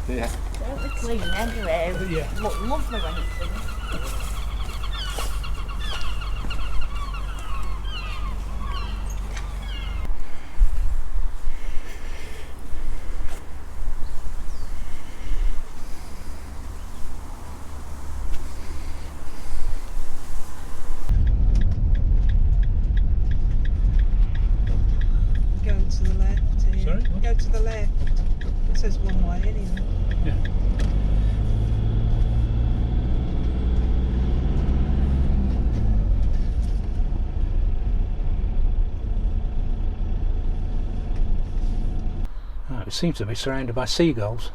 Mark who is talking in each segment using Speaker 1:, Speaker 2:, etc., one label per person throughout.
Speaker 1: Yeah.
Speaker 2: Don't be clean anyway.
Speaker 1: Yeah.
Speaker 2: Look lovely when it's finished.
Speaker 3: Go to the left here.
Speaker 1: Sorry? What?
Speaker 3: Go to the left. It says one way anyway.
Speaker 1: Yeah. Oh, it seems to be surrounded by seagulls.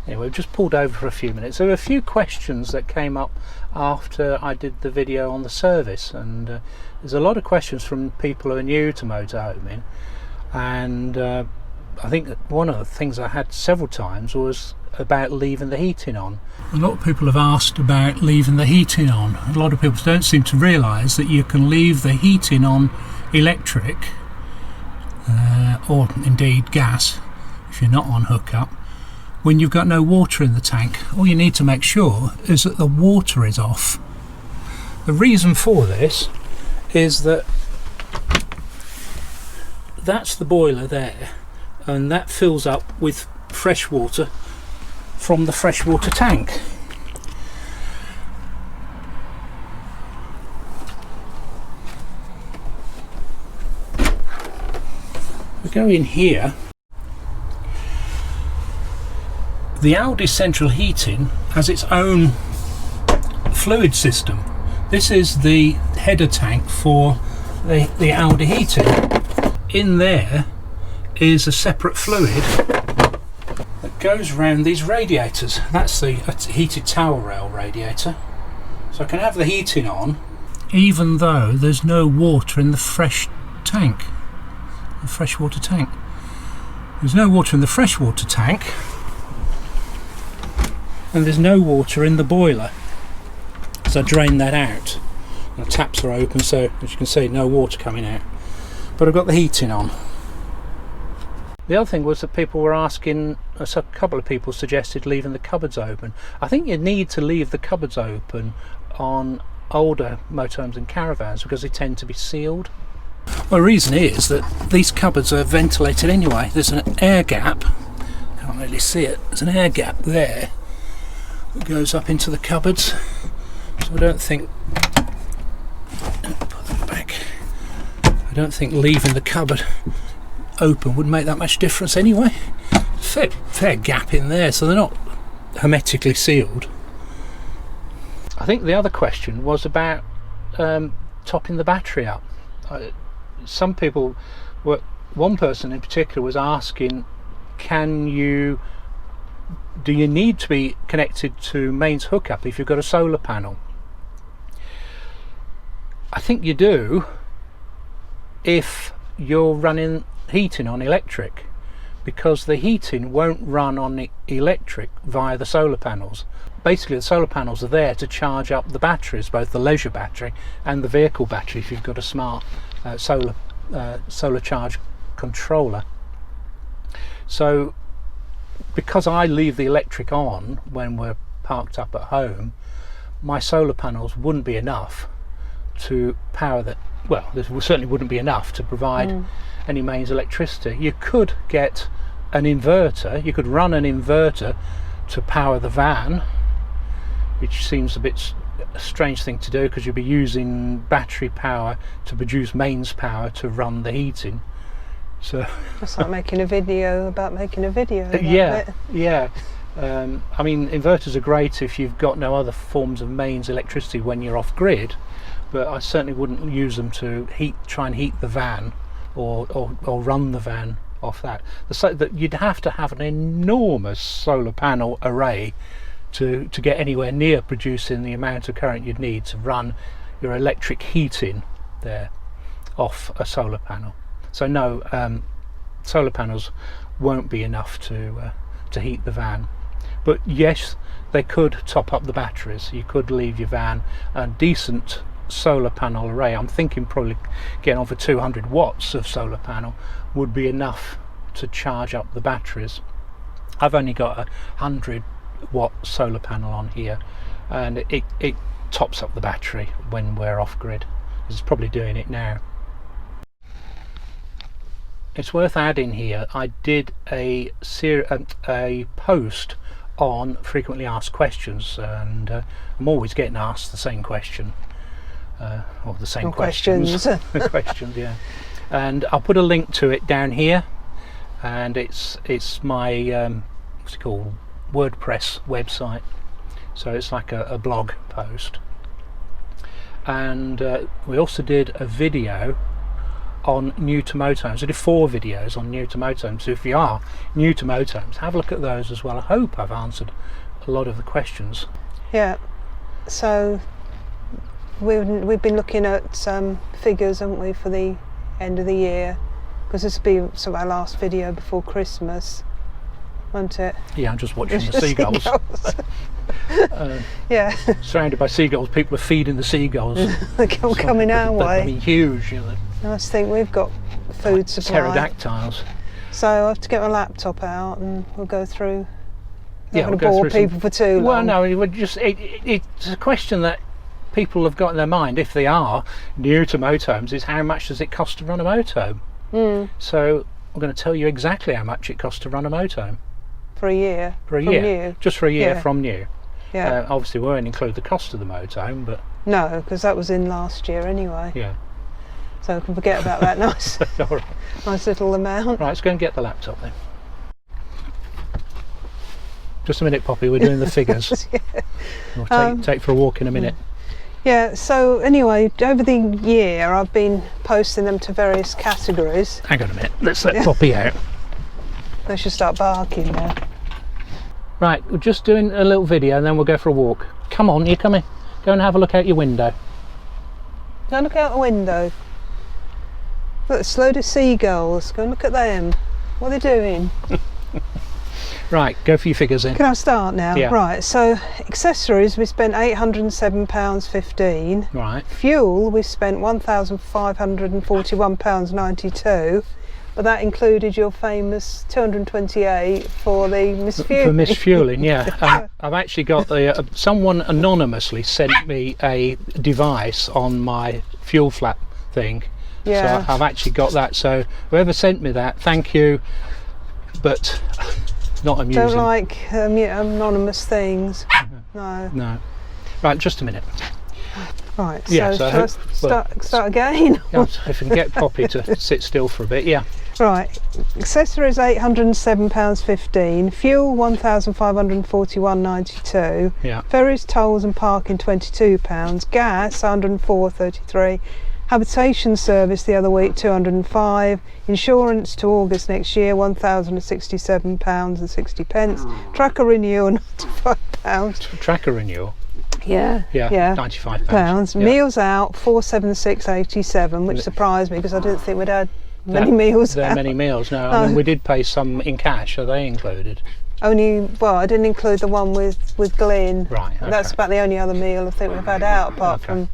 Speaker 1: Anyway, we've just pulled over for a few minutes. There were a few questions that came up after I did the video on the service, and there's a lot of questions from people who are new to motorhoming, and I think that one of the things I had several times was about leaving the heating on. A lot of people have asked about leaving the heating on. A lot of people don't seem to realise that you can leave the heating on electric or indeed gas if you're not on hookup when you've got no water in the tank. All you need to make sure is that the water is off. The reason for this is that that's the boiler there, and that fills up with fresh water from the freshwater tank. We go in here. The Audi central heating has its own fluid system. This is the header tank for the Audi heating. In there is a separate fluid that goes around these radiators. That's the heated towel rail radiator. So I can have the heating on even though there's no water in the fresh tank, the freshwater tank. There's no water in the freshwater tank, and there's no water in the boiler, so I drain that out. The taps are open, so as you can see, no water coming out, but I've got the heating on. The other thing was that people were asking, a couple of people suggested leaving the cupboards open. I think you need to leave the cupboards open on older motorhomes and caravans because they tend to be sealed. Well, the reason is that these cupboards are ventilated anyway. There's an air gap, can't really see it, there's an air gap there that goes up into the cupboards, so I don't think, put that back, I don't think leaving the cupboard open would make that much difference anyway. Fair gap in there, so they're not hermetically sealed. I think the other question was about topping the battery up. Some people one person in particular was asking, do you need to be connected to mains hookup if you've got a solar panel? I think you do if you're running heating on electric, because the heating won't run on the electric via the solar panels. Basically the solar panels are there to charge up the batteries, both the leisure battery and the vehicle battery if you've got a smart solar charge controller. So because I leave the electric on when we're parked up at home, my solar panels wouldn't be enough to power that. Well, there certainly wouldn't be enough to provide any mains electricity. You could get an inverter, you could run an inverter to power the van, which seems a bit a strange thing to do because you'll be using battery power to produce mains power to run the heating. So
Speaker 3: it's like making a video about making a video. Yeah.
Speaker 1: I mean, inverters are great if you've got no other forms of mains electricity when you're off grid, but I certainly wouldn't use them to try and heat the van or run the van off that. That you'd have to have an enormous solar panel array to get anywhere near producing the amount of current you'd need to run your electric heating there off a solar panel. So no, solar panels won't be enough to heat the van, but yes, they could top up the batteries. You could leave your van a decent solar panel array. I'm thinking probably getting on for 200 watts of solar panel would be enough to charge up the batteries. I've only got a 100-watt solar panel on here, and it tops up the battery when we're off grid. It's probably doing it now. It's worth adding here, I did a post on frequently asked questions, and I'm always getting asked the same question, or the same questions. Questions, yeah. And I'll put a link to it down here, and it's my what's it called, WordPress website, so it's like a blog post. And we also did a video on new to motorhomes. I did 4 videos on new to motorhomes, so if you are new to motorhomes, have a look at those as well. I hope I've answered a lot of the questions.
Speaker 3: Yeah, so we've been looking at figures, haven't we, for the end of the year, because this will be sort of our last video before Christmas, won't it?
Speaker 1: Yeah, I'm just watching the seagulls.
Speaker 3: Yeah.
Speaker 1: Surrounded by seagulls, people are feeding the seagulls.
Speaker 3: They're coming our way.
Speaker 1: I mean, huge, you know.
Speaker 3: Nice thing, we've got food supply.
Speaker 1: Pterodactyls.
Speaker 3: So I have to get my laptop out and we'll go through.
Speaker 1: Yeah,
Speaker 3: we'll bore people for too long.
Speaker 1: Well, no, it's a question that people have got in their mind if they are new to motorhomes, is how much does it cost to run a motorhome? So I'm going to tell you exactly how much it costs to run a motorhome.
Speaker 3: For a year?
Speaker 1: For a year. New. Just for a year from new.
Speaker 3: Yeah.
Speaker 1: Obviously we won't include the cost of the motorhome, but...
Speaker 3: No, because that was in last year anyway.
Speaker 1: Yeah.
Speaker 3: So we can forget about that nice,
Speaker 1: Right.
Speaker 3: nice little amount.
Speaker 1: Right, let's go and get the laptop then. Just a minute, Poppy, we're doing the figures.
Speaker 3: Yeah.
Speaker 1: We'll take for a walk in a minute.
Speaker 3: Yeah, so anyway, over the year I've been posting them to various categories.
Speaker 1: Hang on a minute, let's let Poppy out.
Speaker 3: They should start barking now.
Speaker 1: Right, we're just doing a little video and then we'll go for a walk. Come on, you come in. Go and have a look out your window.
Speaker 3: Go and look out the window. Look, there's a load of seagulls. Go and look at them. What are they doing?
Speaker 1: Right, go for your figures in.
Speaker 3: Can I start now?
Speaker 1: Yeah.
Speaker 3: Right, so accessories we spent £807.15.
Speaker 1: Right.
Speaker 3: Fuel we spent £1,541.92. But that included your famous 228 for the misfueling.
Speaker 1: For misfueling, yeah. I've actually got the someone anonymously sent me a device on my fuel flap thing.
Speaker 3: Yeah.
Speaker 1: So I've actually got that. So whoever sent me that, thank you. But not amusing.
Speaker 3: Don't like anonymous things. No.
Speaker 1: No. Right, just a minute.
Speaker 3: Right.
Speaker 1: Yeah.
Speaker 3: So start again.
Speaker 1: Yeah, if I can get Poppy to sit still for a bit, yeah.
Speaker 3: Right, accessories £807.15, fuel £1,541.92,
Speaker 1: Yeah.
Speaker 3: ferries, tolls and parking £22, gas £104.33, habitation service the other week £205, insurance to August next year £1,067.60, tracker renewal £95.
Speaker 1: Tracker renewal.
Speaker 3: Yeah,
Speaker 1: £95.
Speaker 3: Pounds.
Speaker 1: Yeah.
Speaker 3: Meals out £476.87, which surprised me because I didn't think we'd had many meals out.
Speaker 1: Many meals, no. I mean, we did pay some in cash. Are they included?
Speaker 3: Only, well, I didn't include the one with Glyn.
Speaker 1: Right. Okay.
Speaker 3: That's about the only other meal I think we've had out, apart from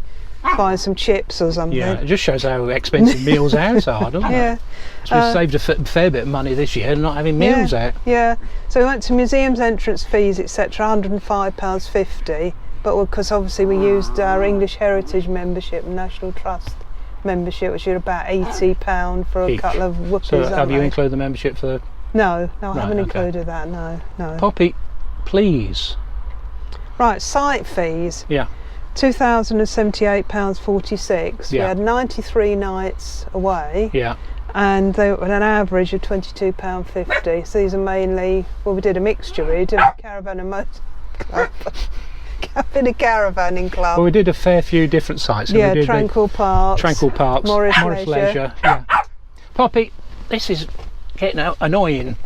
Speaker 3: buying some chips or something.
Speaker 1: Yeah, it just shows how expensive meals out are, doesn't it? So we've saved a fair bit of money this year not having meals out.
Speaker 3: Yeah. So we went to museums entrance fees, etc., £105.50. But because obviously we used our English Heritage membership and National Trust membership, which is about £80 for a couple of whoopies.
Speaker 1: So have you included the membership for the...
Speaker 3: No, I haven't included that, no.
Speaker 1: Poppy, please.
Speaker 3: Right, site fees.
Speaker 1: Yeah.
Speaker 3: £2,078.46.
Speaker 1: Yeah.
Speaker 3: We had 93 nights away.
Speaker 1: Yeah.
Speaker 3: And they were an average of £22.50. So these are mainly, well, we did a mixture. We did a Caravan and Motorhome Club. In a caravanning club.
Speaker 1: Well, we did a fair few different sites. So
Speaker 3: yeah,
Speaker 1: we did
Speaker 3: Tranquil Parks, Morris
Speaker 1: Leisure. Yeah. Poppy, this is getting annoying.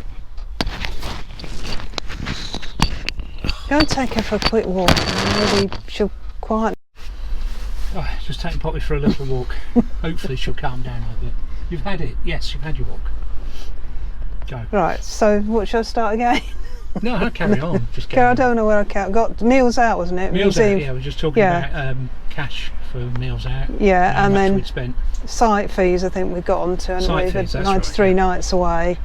Speaker 3: Go and take her for a quick walk. Maybe she'll quiet.
Speaker 1: Oh, just take Poppy for a little walk. Hopefully she'll calm down a bit. You've had it. Yes, you've had your walk. Go.
Speaker 3: Right. So, what shall I start again?
Speaker 1: No, I'll carry on. Just
Speaker 3: I don't know where I got meals out, wasn't it?
Speaker 1: Meals out. Yeah, we're just talking about cash for meals out.
Speaker 3: Yeah,
Speaker 1: How
Speaker 3: and
Speaker 1: much
Speaker 3: then
Speaker 1: we'd spent.
Speaker 3: site fees I think we got onto, and
Speaker 1: Site
Speaker 3: we
Speaker 1: fees,
Speaker 3: had
Speaker 1: that's right,
Speaker 3: 93
Speaker 1: yeah.
Speaker 3: nights away.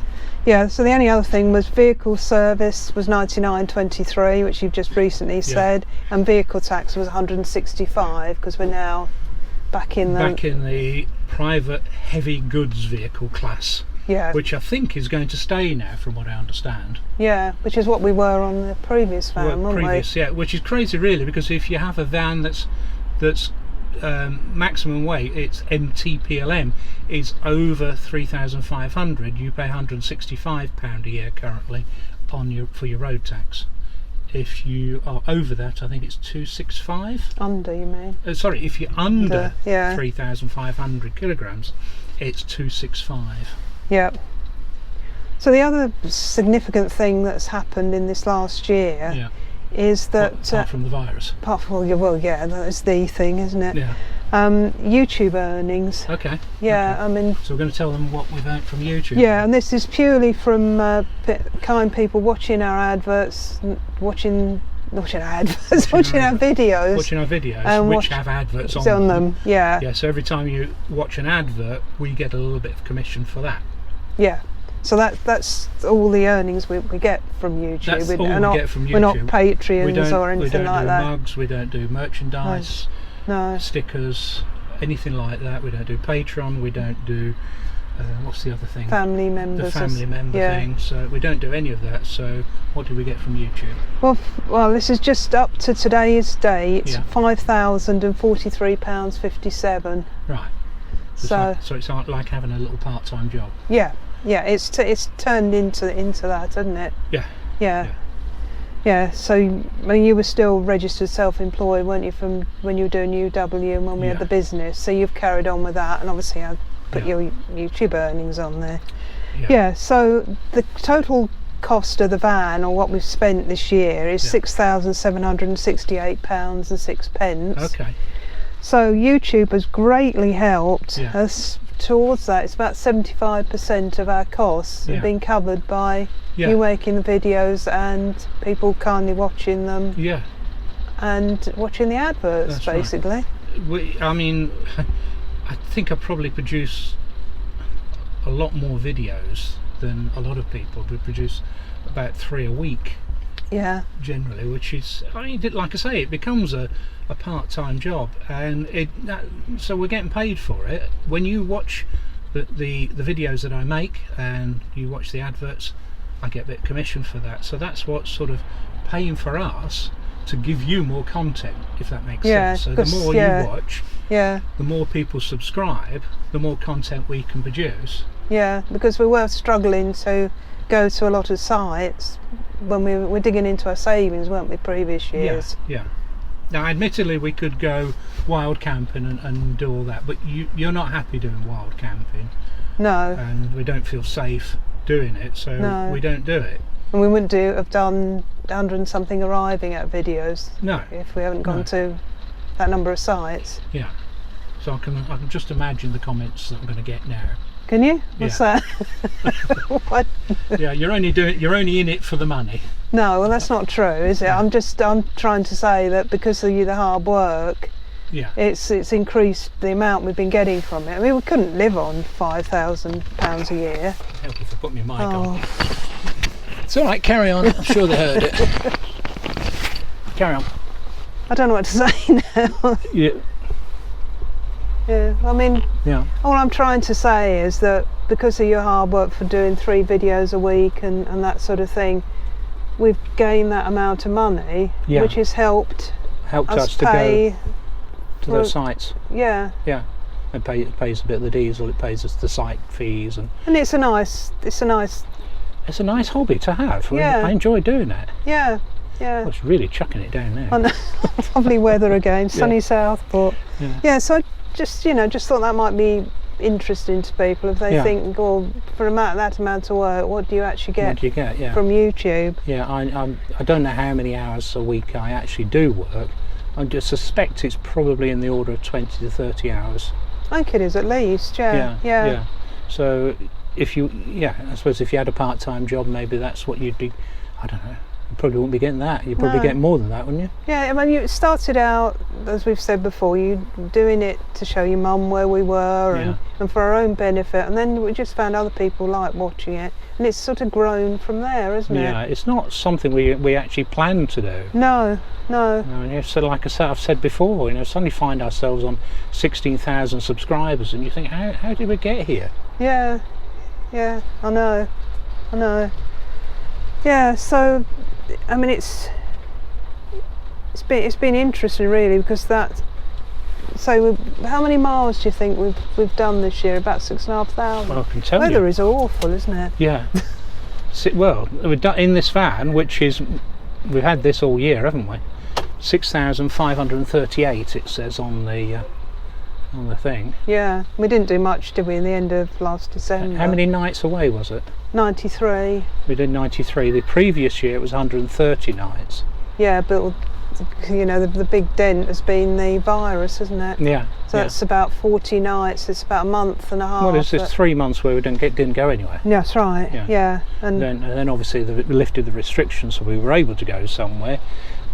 Speaker 3: Yeah, so the only other thing was vehicle service was 99.23, which you've just recently said, and vehicle tax was 165 because we're now back in
Speaker 1: the private heavy goods vehicle class,
Speaker 3: yeah,
Speaker 1: which I think is going to stay now, from what I understand.
Speaker 3: yeah, which is what we were on the previous van, weren't
Speaker 1: Yeah, which is crazy really, because if you have a van that's maximum weight, its MTPLM is over 3,500, you pay £165 a year currently for your road tax. If you are over that, I think it's 265.
Speaker 3: Under, you mean?
Speaker 1: Sorry, if you're under
Speaker 3: yeah.
Speaker 1: 3,500 kilograms, it's 265.
Speaker 3: Yeah. So the other significant thing that's happened in this last year
Speaker 1: Yeah.
Speaker 3: is that
Speaker 1: Apart from the virus.
Speaker 3: well, yeah, that's the thing, isn't it?
Speaker 1: Yeah.
Speaker 3: YouTube earnings.
Speaker 1: Okay.
Speaker 3: Yeah,
Speaker 1: Okay.
Speaker 3: I mean,
Speaker 1: So we're going to tell them what we've earned from YouTube.
Speaker 3: yeah, and this is purely from kind people watching our adverts, watching our adverts, watching our videos.
Speaker 1: Watching our videos,
Speaker 3: And
Speaker 1: which have adverts on
Speaker 3: on them. Yeah.
Speaker 1: Yeah, so every time you watch an advert, we get a little bit of commission for that.
Speaker 3: Yeah. So that's all the earnings we get from YouTube.
Speaker 1: That's all
Speaker 3: We're
Speaker 1: we get from YouTube.
Speaker 3: We're not Patreons
Speaker 1: we don't,
Speaker 3: or anything like
Speaker 1: do
Speaker 3: that.
Speaker 1: mugs, we don't do merchandise,
Speaker 3: No.
Speaker 1: stickers, anything like that. We don't do Patreon, we don't do, what's the other thing?
Speaker 3: Family members.
Speaker 1: The family member
Speaker 3: yeah.
Speaker 1: thing. So we don't do any of that. So what do we get from YouTube?
Speaker 3: Well, this is just up to today's date.
Speaker 1: Yeah.
Speaker 3: £5,043.57.
Speaker 1: Right.
Speaker 3: So
Speaker 1: It's like having a little part-time job.
Speaker 3: yeah, it's turned into that, hasn't it?
Speaker 1: Yeah.
Speaker 3: Yeah. Yeah, so you were still registered self-employed, weren't you, from when you were doing UW and when we had the business? So you've carried on with that, and obviously I put your YouTube earnings on there. Yeah, so the total cost of the van, or what we've spent this year, is £6,768.06.
Speaker 1: Okay.
Speaker 3: So YouTube has greatly helped us towards that. It's about 75% of our costs have been covered by you making the videos and people kindly watching them.
Speaker 1: Yeah.
Speaker 3: And watching the adverts. That's basically.
Speaker 1: Right. I mean, I think I probably produce a lot more videos than a lot of people. We produce about 3 a week.
Speaker 3: Yeah.
Speaker 1: Generally, which is, I mean, like I say, it becomes a part-time job, and so we're getting paid for it. When you watch the videos that I make and you watch the adverts, I get a bit of commission for that. So that's what's sort of paying for us to give you more content, if that makes sense. So the more you watch, the more people subscribe, the more content we can produce. Yeah,
Speaker 3: because we were struggling to go to a lot of sites when we were digging into our savings, weren't we, previous years?
Speaker 1: Yeah. Now, admittedly, we could go wild camping and do all that, but you're not happy doing wild camping.
Speaker 3: No.
Speaker 1: And we don't feel safe doing it, so we don't do it.
Speaker 3: And we wouldn't have done 100 and something arriving at videos.
Speaker 1: No.
Speaker 3: If we haven't gone to that number of sites.
Speaker 1: Yeah. So I can just imagine the comments that I'm going to get now.
Speaker 3: Can you? What's that? What?
Speaker 1: Yeah, you're only in it for the money.
Speaker 3: No, well, that's not true, is it? I'm trying to say that because of the hard work, it's increased the amount we've been getting from it. I mean, we couldn't live on £5,000 a year.
Speaker 1: Help if I put my mic on. It's all right, carry on. I'm sure they heard it. Carry on.
Speaker 3: I don't know what to say now. Yeah, I mean, all I'm trying to say is that because of your hard work for doing 3 videos a week and that sort of thing, we've gained that amount of money, which has helped us
Speaker 1: to
Speaker 3: pay
Speaker 1: go to those sites.
Speaker 3: Yeah.
Speaker 1: Yeah. It pays a bit of the diesel. It pays us the site fees, and
Speaker 3: it's a nice
Speaker 1: hobby to have. I enjoy doing that.
Speaker 3: Yeah. Yeah.
Speaker 1: Well, it's really chucking it down now.
Speaker 3: Lovely weather again, sunny Southport. Yeah. So I just thought that might be interesting to people if they think, well, for that amount of work, what do you actually get? From YouTube? Yeah,
Speaker 1: I don't know how many hours a week I actually do work. I just suspect it's probably in the order of 20 to 30 hours.
Speaker 3: I think it is at least. Yeah.
Speaker 1: So I suppose if you had a part-time job, maybe that's what you'd be. I don't know. You probably wouldn't be getting that. You'd probably
Speaker 3: No.
Speaker 1: get more than that, wouldn't you?
Speaker 3: Yeah, I mean, you started out, as we've said before, you doing it to show your mum where we were and for our own benefit, and then we just found other people like watching it, and it's sort of grown from there, isn't it?
Speaker 1: Yeah, it's not something we actually planned to do.
Speaker 3: No.
Speaker 1: And you so like I've said before, suddenly find ourselves on 16,000 subscribers, and you think, how did we get here?
Speaker 3: Yeah, I know. Yeah, so I mean, it's been interesting really, because so how many miles do you think we've done this year? About 6,500.
Speaker 1: Well, I can tell
Speaker 3: Weather
Speaker 1: you.
Speaker 3: is awful, isn't it?
Speaker 1: Yeah. Well, we've done in this van, we've had this all year, haven't we? 6,538 it says on the thing.
Speaker 3: Yeah, we didn't do much, did we, in the end of last December?
Speaker 1: How many nights away was it?
Speaker 3: 93.
Speaker 1: We did 93. The previous year it was 130 nights.
Speaker 3: Yeah, but the big dent has been the virus, isn't it?
Speaker 1: Yeah.
Speaker 3: So that's about 40 nights. It's about a month and a half.
Speaker 1: Well, it's 3 months where we didn't go anywhere.
Speaker 3: Yeah, that's right. Yeah.
Speaker 1: And then obviously they lifted the restrictions, so we were able to go somewhere.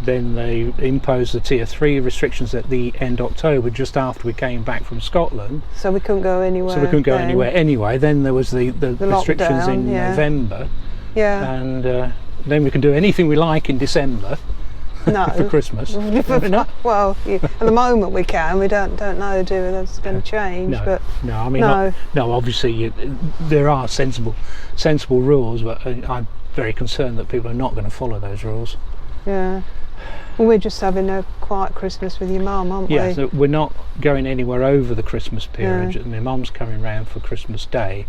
Speaker 1: Then they imposed the tier 3 restrictions at the end of October, just after we came back from Scotland.
Speaker 3: So we couldn't go anywhere.
Speaker 1: Anywhere anyway. Then there was the restrictions
Speaker 3: lockdown,
Speaker 1: in November.
Speaker 3: Yeah.
Speaker 1: And then we can do anything we like in December.
Speaker 3: No.
Speaker 1: For Christmas.
Speaker 3: Well, at the moment we can. We don't know, do we? That's going to change.
Speaker 1: No,
Speaker 3: but
Speaker 1: no. I mean,
Speaker 3: no.
Speaker 1: Obviously, there are sensible rules, but I'm very concerned that people are not going to follow those rules.
Speaker 3: Yeah. Well, we're just having a quiet Christmas with your mum, aren't we?
Speaker 1: Yeah, so we're not going anywhere over the Christmas period.
Speaker 3: No.
Speaker 1: My mum's coming round for Christmas Day,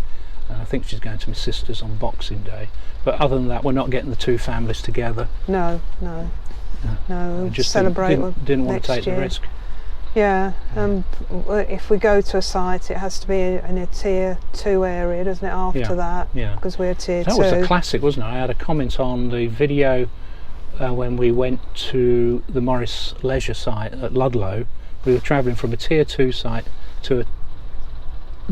Speaker 1: and I think she's going to my sister's on Boxing Day. But other than that, we're not getting the two families together.
Speaker 3: No. We'll
Speaker 1: Just
Speaker 3: celebrate
Speaker 1: didn't want
Speaker 3: next
Speaker 1: to take
Speaker 3: year.
Speaker 1: the risk.
Speaker 3: Yeah. If we go to a site, it has to be in a tier 2 area, doesn't it? After that, because we're tier 2.
Speaker 1: That was a classic, wasn't it? I had a comment on the video when we went to the Morris Leisure site at Ludlow. We were travelling from a tier 2 site to a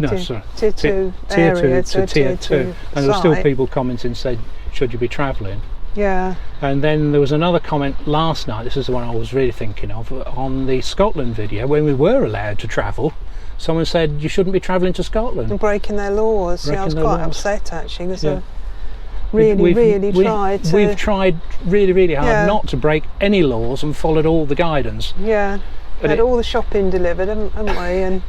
Speaker 3: tier 2 area
Speaker 1: to tier 2, and there were still people commenting said, should you be travelling?
Speaker 3: Yeah.
Speaker 1: And then there was another comment last night, this is the one I was really thinking of, on the Scotland video when we were allowed to travel. Someone said you shouldn't be travelling to Scotland.
Speaker 3: And breaking their laws. I was quite upset actually, because I really tried to...
Speaker 1: We've tried really hard not to break any laws and followed all the guidance.
Speaker 3: Yeah,
Speaker 1: but
Speaker 3: had all the shopping delivered, haven't we? And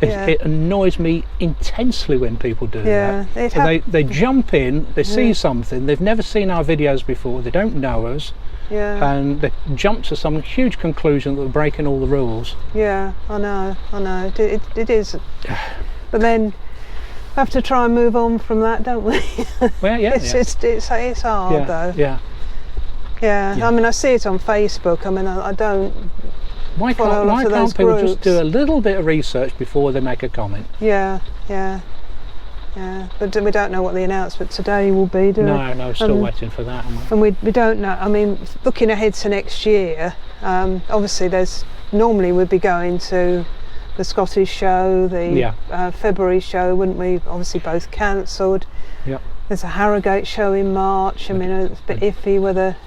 Speaker 1: it annoys me intensely when people do that. They jump in, they see something, they've never seen our videos before, they don't know us, and they jump to some huge conclusion that we're breaking all the rules.
Speaker 3: Yeah, I know. It is. But then have to try and move on from that, don't we?
Speaker 1: Well,
Speaker 3: it's hard though. Yeah. I mean, I see it on Facebook. I mean, I don't.
Speaker 1: Why can't people just do a little bit of research before they make a comment?
Speaker 3: Yeah. But we don't know what the announcement today will be, do we?
Speaker 1: No, still waiting for that.
Speaker 3: And we don't know. I mean, looking ahead to next year, obviously normally we'd be going to the Scottish show, the February show, wouldn't we? Obviously both cancelled.
Speaker 1: Yep.
Speaker 3: There's a Harrogate show in March. I mean, it's a bit iffy whether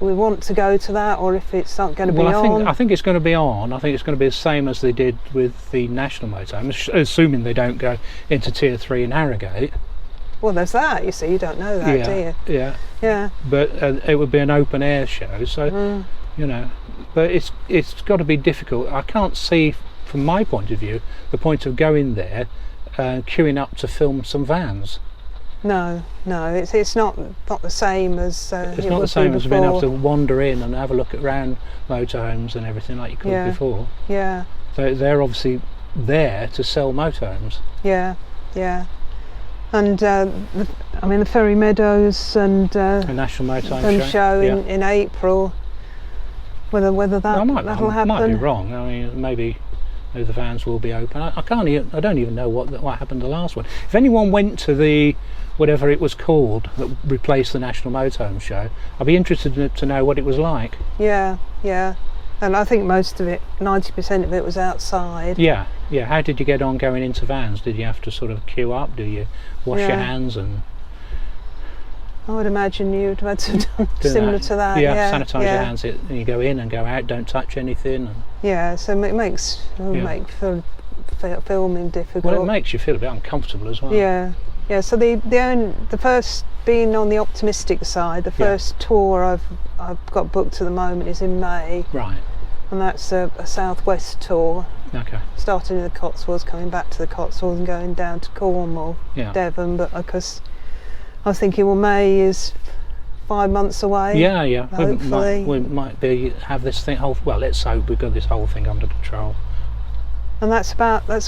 Speaker 3: we want to go to that or if it's not going to be on.
Speaker 1: I think it's going to be on. I think it's going to be the same as they did with the National Motorhome, assuming they don't go into tier 3 in Harrogate.
Speaker 3: Well, there's that, you see, you don't know that, do you?
Speaker 1: Yeah. But it would be an open air show, so but it's got to be difficult. I can't see, from my point of view, the point of going there queuing up to film some vans.
Speaker 3: No, it's not the same as
Speaker 1: it's not the same as being able to wander in and have a look around motorhomes and everything like you could before.
Speaker 3: Yeah.
Speaker 1: They're obviously there to sell motorhomes.
Speaker 3: Yeah. And the Ferry Meadows and
Speaker 1: the National Motorhome
Speaker 3: show in April. Whether that'll happen.
Speaker 1: I might be wrong. I mean, maybe the vans will be open. I don't even know what happened the last one. If anyone went to the whatever it was called that replaced the National Motorhome show, I'd be interested to know what it was like.
Speaker 3: Yeah. And I think most of it, 90% of it, was outside.
Speaker 1: Yeah. How did you get on going into vans? Did you have to sort of queue up? Do you wash your hands and?
Speaker 3: I would imagine you'd have had to done
Speaker 1: Do
Speaker 3: similar
Speaker 1: that.
Speaker 3: to that.
Speaker 1: Yeah, sanitise your
Speaker 3: yeah.
Speaker 1: hands. And you go in and go out. Don't touch anything. And,
Speaker 3: Yeah, so it makes filming difficult.
Speaker 1: well, it makes you feel a bit uncomfortable as well.
Speaker 3: Yeah, yeah. So the first, being on the optimistic side, the first tour I've got booked at the moment is in May,
Speaker 1: Right.
Speaker 3: and that's a southwest tour,
Speaker 1: Okay.
Speaker 3: starting in the Cotswolds, coming back to the Cotswolds, and going down to Cornwall,
Speaker 1: Yeah.
Speaker 3: Devon. But because I was thinking, well, May is 5 months away.
Speaker 1: Yeah, yeah.
Speaker 3: Hopefully.
Speaker 1: We might have this thing. Well, let's hope we've got this whole thing under control.
Speaker 3: And that's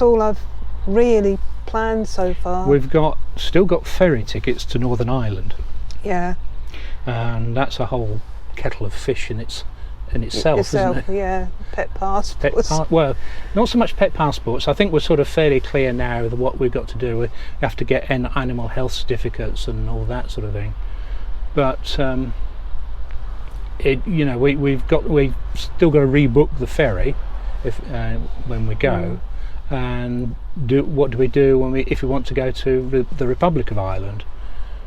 Speaker 3: all I've really planned so far.
Speaker 1: We've still got ferry tickets to Northern Ireland,
Speaker 3: Yeah.
Speaker 1: and that's a whole kettle of fish in itself, isn't it?
Speaker 3: Yeah. Pet passports.
Speaker 1: Well, not so much pet passports. I think we're sort of fairly clear now that what we've got to do. We have to get animal health certificates and all that sort of thing. But we've still got to rebook the ferry when we go. And what do we do if we want to go to the Republic of Ireland?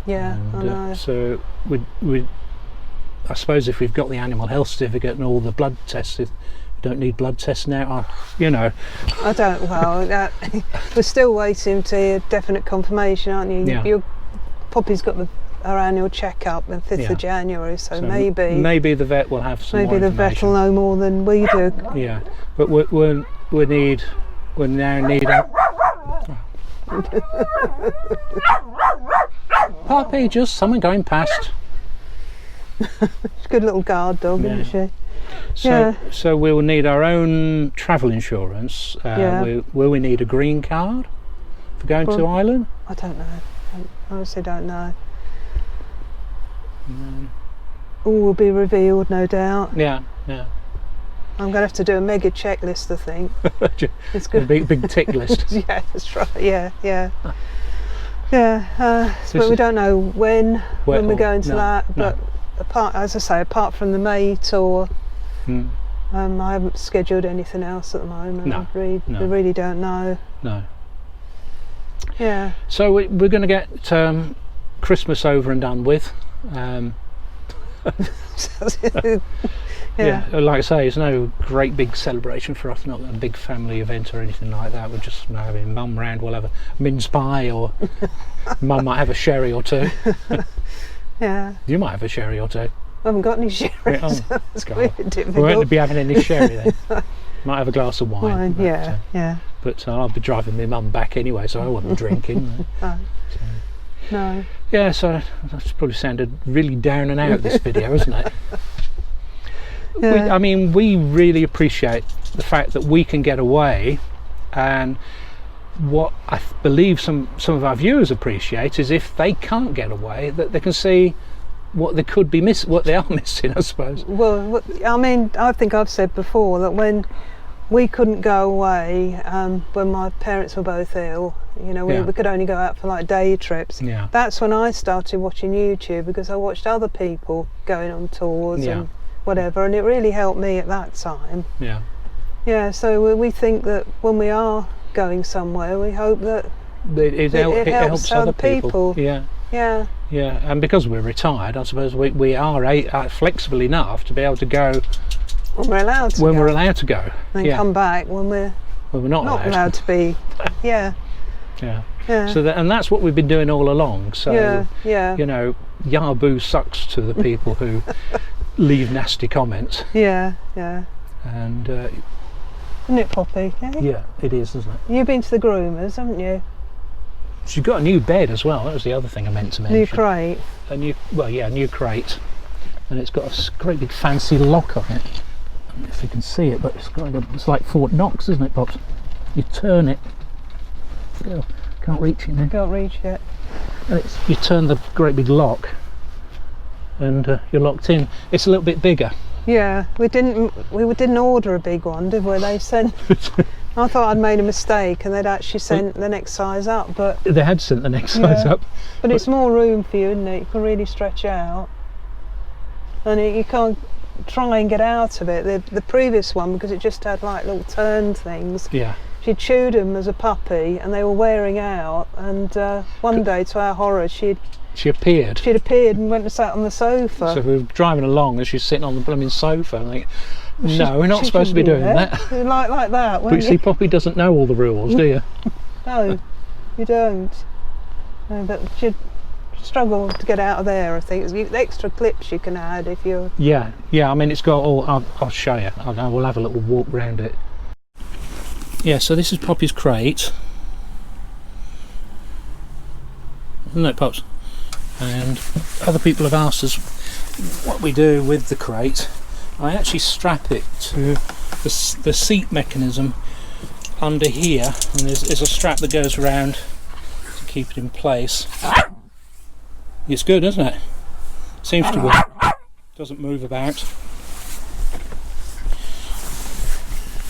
Speaker 3: Yeah,
Speaker 1: And,
Speaker 3: I know.
Speaker 1: so I suppose if we've got the animal health certificate and all the blood tests, if we don't need blood tests now,
Speaker 3: I don't. Well, we're still waiting to hear definite confirmation, aren't you?
Speaker 1: Yeah.
Speaker 3: Your puppy's got her annual checkup on 5th of January, so maybe
Speaker 1: the vet will have some more
Speaker 3: maybe the vet
Speaker 1: information.
Speaker 3: will know more than we do.
Speaker 1: Yeah, but we now need a puppy. Just someone going past.
Speaker 3: She's a good little guard dog,
Speaker 1: Yeah.
Speaker 3: isn't she?
Speaker 1: So we will need our own travel insurance. Will we need a green card for going to Ireland?
Speaker 3: I don't know. I honestly don't know. All will be revealed, no doubt.
Speaker 1: Yeah.
Speaker 3: I'm going to have to do a mega checklist, I think. It's
Speaker 1: A
Speaker 3: good.
Speaker 1: big tick list.
Speaker 3: Yeah, that's right. Yeah. But we don't know when we're going to that. But apart from the May tour, I haven't scheduled anything else at the moment.
Speaker 1: No,
Speaker 3: We really don't know.
Speaker 1: No.
Speaker 3: Yeah.
Speaker 1: So we're going to get Christmas over and done with.
Speaker 3: Yeah.
Speaker 1: Like I say, it's no great big celebration for us, not a big family event or anything like that. We're just having mum round. We'll have a mince pie, or mum might have a sherry or two.
Speaker 3: Yeah.
Speaker 1: You might have a sherry or two.
Speaker 3: I haven't got any sherry,
Speaker 1: Oh,
Speaker 3: so it's
Speaker 1: God.
Speaker 3: quite difficult.
Speaker 1: We won't be having any sherry then. Might have a glass of wine. But,
Speaker 3: Yeah.
Speaker 1: But I'll be driving my mum back anyway, so I won't be drinking.
Speaker 3: No.
Speaker 1: Yeah, so that's probably sounded really down and out, this video, isn't it?
Speaker 3: Yeah.
Speaker 1: We really appreciate the fact that we can get away, and what I believe some of our viewers appreciate is if they can't get away, that they can see what they could be what they are missing, I suppose.
Speaker 3: Well, I think I've said before that when we couldn't go away, when my parents were both ill, we could only go out for like day trips.
Speaker 1: Yeah.
Speaker 3: That's when I started watching YouTube, because I watched other people going on tours and whatever, and it really helped me at that time.
Speaker 1: Yeah.
Speaker 3: Yeah, so we think that when we are going somewhere, we hope that
Speaker 1: It helps other people. Yeah.
Speaker 3: Yeah.
Speaker 1: Yeah, and because we're retired, I suppose we are flexible enough to be able to go
Speaker 3: when we're allowed to
Speaker 1: when
Speaker 3: go.
Speaker 1: we're allowed to go.
Speaker 3: And then come back when we're
Speaker 1: not
Speaker 3: allowed to be. Yeah.
Speaker 1: Yeah.
Speaker 3: Yeah.
Speaker 1: So that's what we've been doing all along. So
Speaker 3: Yeah.
Speaker 1: Yahoo sucks to the people who leave nasty comments.
Speaker 3: Yeah.
Speaker 1: And
Speaker 3: Isn't it, Poppy?
Speaker 1: yeah, it is, isn't it?
Speaker 3: You've been to the groomers, haven't you?
Speaker 1: She's got a new bed as well. That was the other thing I meant to mention.
Speaker 3: New crate.
Speaker 1: A new crate, and it's got a great big fancy lock on it. I don't know if you can see it, but it's like Fort Knox, isn't it, Pops? You turn it. Oh, can't reach it now.
Speaker 3: Can't reach it.
Speaker 1: And you turn the great big lock, and you're locked in. It's a little bit bigger.
Speaker 3: Yeah, we didn't order a big one, did we? They sent. I thought I'd made a mistake, and they'd actually sent the next size up, but
Speaker 1: They had sent the next size up.
Speaker 3: But it's more room for you, isn't it? You can really stretch out, and you can't try and get out of it. The previous one, because it just had like little turn things.
Speaker 1: Yeah.
Speaker 3: She chewed them as a puppy, and they were wearing out. And one day, to our horror, she'd
Speaker 1: She appeared.
Speaker 3: She'd appeared and went and sat on the sofa.
Speaker 1: So we were driving along and she's sitting on the blooming sofa. And like, no, we're not supposed to be doing that.
Speaker 3: Like that,
Speaker 1: But you see, Poppy doesn't know all the rules, do you?
Speaker 3: No, you don't. No, but she'd struggle to get out of there, I think. There's extra clips you can add if you're...
Speaker 1: Yeah, I mean, it's got all... I'll show you. We'll have a little walk round it. Yeah, so this is Poppy's crate. Isn't it, Pops? And other people have asked us what we do with the crate. I actually strap it to the seat mechanism under here, and there's a strap that goes around to keep it in place. It's good, isn't it? Seems to work. Doesn't move about.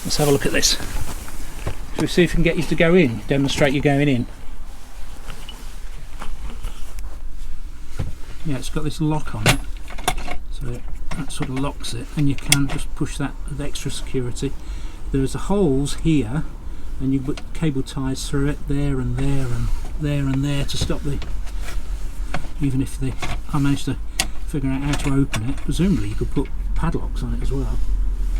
Speaker 1: Let's have a look at this. Shall we see if we can get you to go in? Demonstrate you going in. Yeah, it's got this lock on it, so that sort of locks it, and you can just push that with extra security. There's holes here, and you put cable ties through it there and there and there and there to stop the... Even if I managed to figure out how to open it, presumably you could put padlocks on it as well.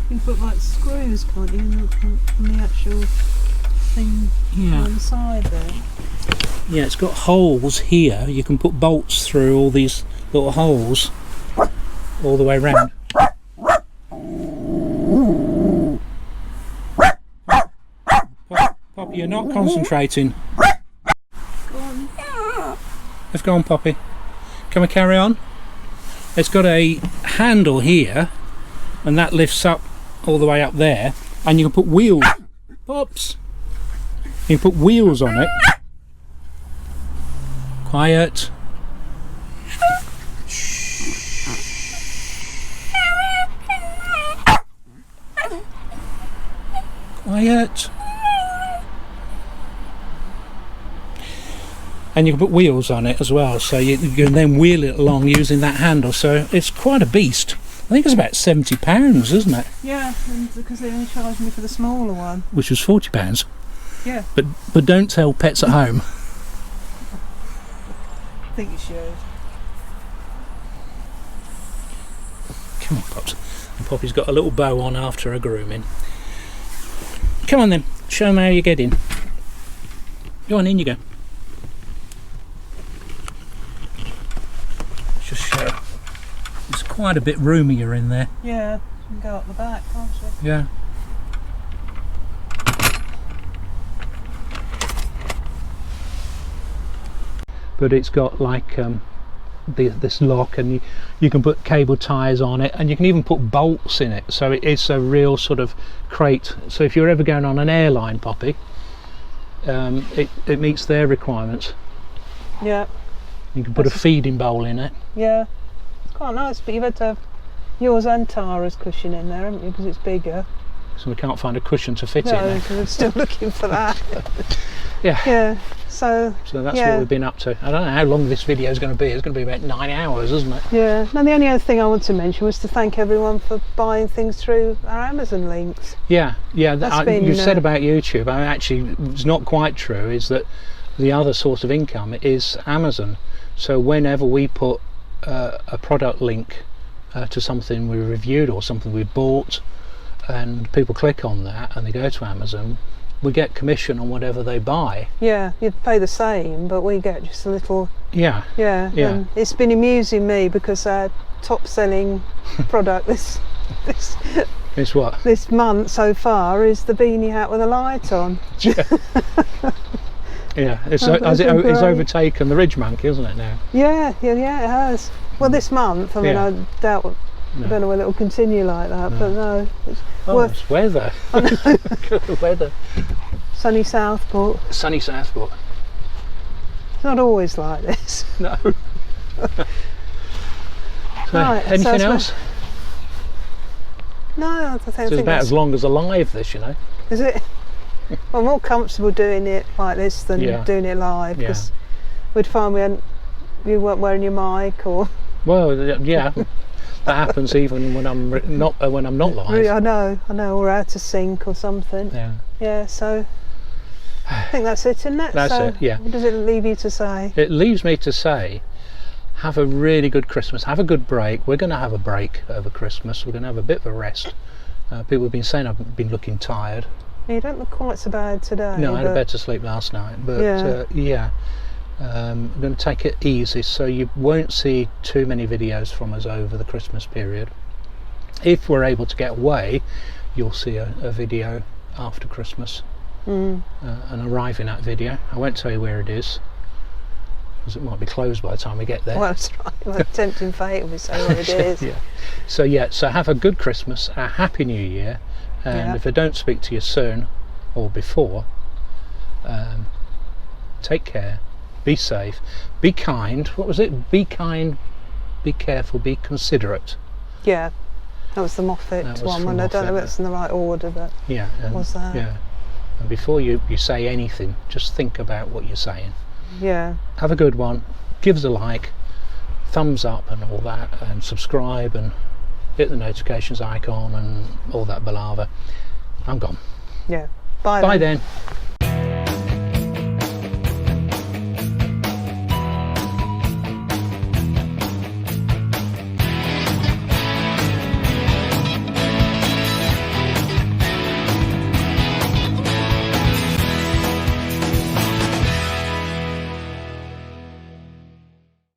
Speaker 3: You can put like screws, can't you, on the actual thing on the side there.
Speaker 1: Yeah, it's got holes here. You can put bolts through all these little holes all the way around. Poppy, you're not concentrating.
Speaker 3: Go on.
Speaker 1: Let's go on, Poppy. Can we carry on? It's got a handle here, and that lifts up all the way up there, and you can put wheels. Pops! You can put wheels on it. Quiet. Quiet. And you can put wheels on it as well, so you can then wheel it along using that handle. So it's quite a beast. I think it's about £70, isn't it?
Speaker 3: Yeah, because they only charged me for the smaller one.
Speaker 1: Which was £40.
Speaker 3: Yeah.
Speaker 1: But don't tell pets at home.
Speaker 3: I think you should.
Speaker 1: Come on, Pops. And Poppy's got a little bow on after her grooming. Come on then, show them how you get in. Go on, in you go. Just show. It's quite a bit roomier in there.
Speaker 3: Yeah, you can go up the back, can't you?
Speaker 1: Yeah. But it's got like this lock, and you can put cable ties on it, and you can even put bolts in it, so it's a real sort of crate. So if you're ever going on an airline, Poppy, it meets their requirements.
Speaker 3: Yeah.
Speaker 1: You can put a feeding bowl in it.
Speaker 3: Yeah, it's quite nice, but you've had to have yours and Tara's cushion in there, haven't you, because it's bigger.
Speaker 1: So we can't find a cushion to fit in
Speaker 3: No,
Speaker 1: there.
Speaker 3: because we're still looking for that.
Speaker 1: Yeah.
Speaker 3: Yeah, so
Speaker 1: that's what we've been up to. I don't know how long this video is going to be. It's going to be about 9 hours, isn't it?
Speaker 3: Yeah. Now the only other thing I want to mention was to thank everyone for buying things through our Amazon links.
Speaker 1: Yeah. You said about YouTube, actually it's not quite true, is that the other source of income is Amazon. So whenever we put a product link to something we reviewed or something we bought, and people click on that and they go to Amazon, we get commission on whatever they buy.
Speaker 3: Yeah, you'd pay the same, but we get just a little.
Speaker 1: Yeah.
Speaker 3: And it's been amusing me because our top selling product this
Speaker 1: It's what?
Speaker 3: This month so far is the beanie hat with a light on.
Speaker 1: Yeah, it's overtaken the Ridge Monkey, isn't it now?
Speaker 3: Yeah, it has. Well, this month, I mean,
Speaker 1: Yeah.
Speaker 3: I doubt.
Speaker 1: No.
Speaker 3: I don't know whether it will continue like that, but no. It's
Speaker 1: It's weather. Good weather.
Speaker 3: Sunny Southport.
Speaker 1: Sunny Southport.
Speaker 3: It's not always like this.
Speaker 1: No.
Speaker 3: Right,
Speaker 1: anything else?
Speaker 3: No, I think
Speaker 1: It's about as long as alive, this, you know.
Speaker 3: Is it? I'm more comfortable doing it like this than doing it live, because we'd find you weren't wearing your mic or.
Speaker 1: Well, yeah. That happens even when I'm not live.
Speaker 3: I know, or out of sync or something. Yeah, so I think that's it, isn't it?
Speaker 1: That's it, yeah.
Speaker 3: What does it leave you to say?
Speaker 1: It leaves me to say, have a really good Christmas, have a good break. We're going to have a break over Christmas, we're going to have a bit of a rest. People have been saying I've been looking tired.
Speaker 3: You don't look quite so bad today.
Speaker 1: No, I had a better sleep last night, but I'm going to take it easy, so you won't see too many videos from us over the Christmas period. If we're able to get away, you'll see a video after Christmas, an arriving at video. I won't tell you where it is, because it might be closed by the time we get there.
Speaker 3: Well, that's right. Well, tempting fate if we say what it is.
Speaker 1: So have a good Christmas, a happy New Year, and if I don't speak to you soon or before, take care, be safe, be kind. What was it? Be kind, be careful, be considerate.
Speaker 3: Yeah, that was the Moffat one. I don't know if it's in the right order, but was that?
Speaker 1: Yeah, and before you say anything, just think about what you're saying.
Speaker 3: Yeah.
Speaker 1: Have a good one. Give us a like, thumbs up and all that, and subscribe and hit the notifications icon and all that palaver. I'm gone.
Speaker 3: Yeah.
Speaker 1: Bye then.